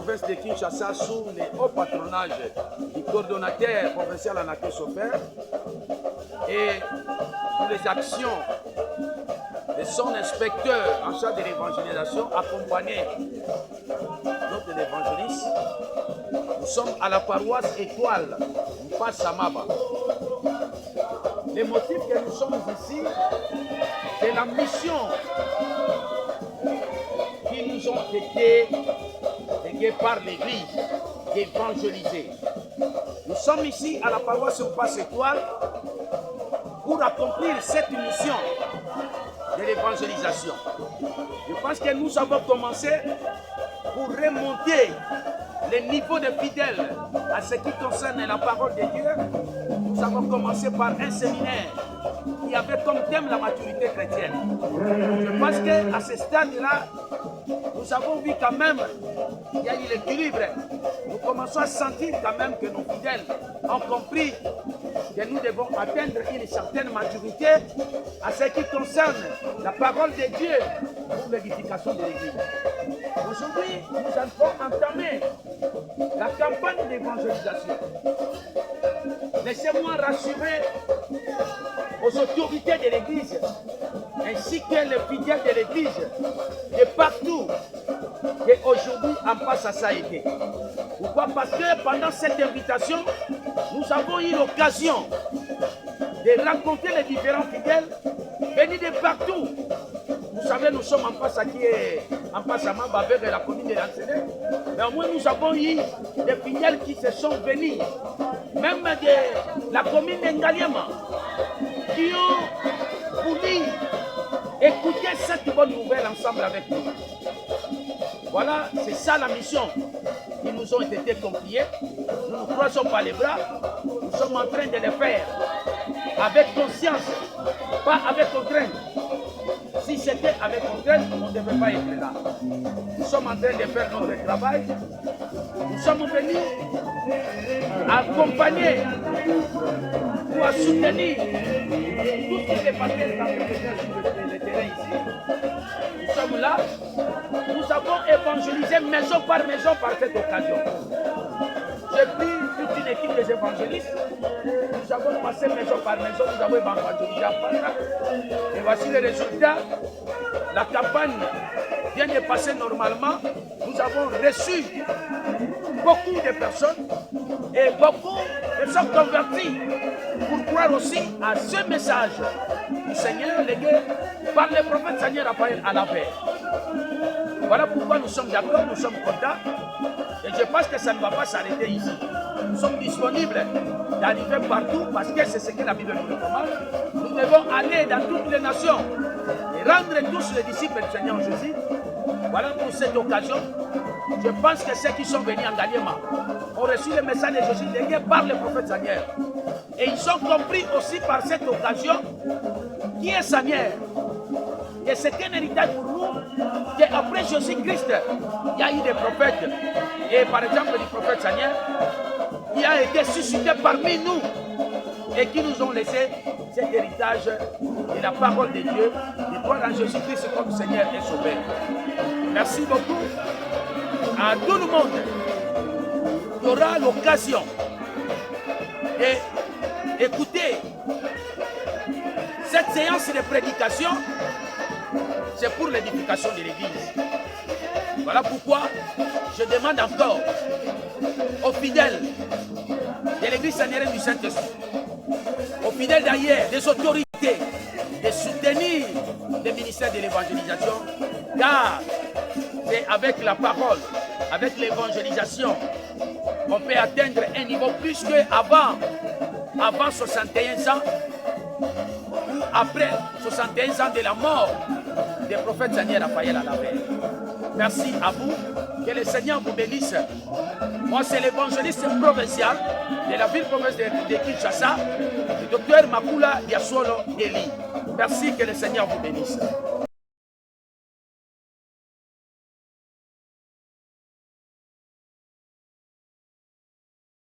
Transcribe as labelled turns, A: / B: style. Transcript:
A: province de Kinshasa sous le haut patronage du coordonnateur provincial Anaké Sofer et pour les actions de son inspecteur en charge de l'évangélisation accompagné d'autres évangélistes. Nous sommes à la paroisse Étoile, Mpa Samaba. Les motifs que nous sommes ici, c'est la mission qui nous ont été léguées par l'Église d'évangéliser. Nous sommes ici à la paroisse Mpa Étoile pour accomplir cette mission de l'évangélisation. Je pense que nous avons commencé pour remonter le niveau de fidèles à ce qui concerne la parole de Dieu. Nous avons commencé par un séminaire qui avait comme thème la maturité chrétienne. Je pense qu'à ce stade-là, nous avons vu quand même qu'il y a eu l'équilibre. Nous commençons à sentir quand même que nos fidèles ont compris que nous devons atteindre une certaine maturité à ce qui concerne la parole de Dieu pour l'édification de l'Église. Aujourd'hui, nous allons entamer la campagne d'évangélisation. Laissez-moi rassurer aux autorités de l'Église ainsi que les fidèles de l'Église de partout qu'aujourd'hui en passe à ça a été. Pourquoi? Parce que pendant cette invitation, nous avons eu l'occasion de rencontrer les différents fidèles venus de partout. Vous savez, nous sommes en face à qui est en face à Mamba avec la commune de l'Ancené. Mais au moins, nous avons eu des fidèles qui se sont venus, même de la commune d'Engaliama, qui ont voulu écouter cette bonne nouvelle ensemble avec nous. Voilà, c'est ça la mission qui nous ont été confiées. Nous ne croisons pas les bras, nous sommes en train de le faire avec conscience, pas avec contrainte. Si c'était avec contrainte, on ne devait pas être là. Nous sommes en train de faire notre travail. Nous sommes venus accompagner ou à soutenir toutes les partenaires dans le terrain ici. Nous sommes là. Nous avons évangélisé maison par cette occasion. J'ai pris toute une équipe des évangélistes. Nous avons passé maison par maison, nous avons évangélisé à Panda. Et voici les résultats. La campagne vient de passer normalement. Nous avons reçu beaucoup de personnes et beaucoup se sont convertis pour croire aussi à ce message du Seigneur légué par le prophète Seigneur Raphaël à la paix. Voilà pourquoi nous sommes d'accord, nous sommes contents. Et je pense que ça ne va pas s'arrêter ici. Nous sommes disponibles d'arriver partout parce que c'est ce que la Bible nous recommande. Nous devons aller dans toutes les nations et rendre tous les disciples du Seigneur Jésus. Voilà pour cette occasion. Je pense que ceux qui sont venus en Galiema ont reçu le message de Jésus légué par le prophète Seigneur. Et ils ont compris aussi par cette occasion qui est Seigneur. Et c'est un héritage pour nous qu'après Jésus-Christ, il y a eu des prophètes. Et par exemple, le prophète Seigneur, qui a été suscité parmi nous et qui nous ont laissé cet héritage de la parole de Dieu, de croire en Jésus-Christ comme Seigneur et Sauveur. Merci beaucoup à tout le monde qui aura l'occasion d'écouter cette séance de prédication. C'est pour l'édification de l'Église. Voilà pourquoi je demande encore aux fidèles de l'Église seigneurie du Saint-Esprit, aux fidèles d'ailleurs, des autorités, de soutenir le ministère de l'évangélisation, car c'est avec la parole, avec l'évangélisation, on peut atteindre un niveau plus qu'avant, avant 61 ans, ou après 61 ans de la mort des prophètes Seigneur Raphaël à la paix. Merci à vous. Que le Seigneur vous bénisse. Moi, c'est l'évangéliste provincial de la ville province de Kinshasa, le docteur Makula Diasolo Eli. Merci, que le Seigneur vous bénisse.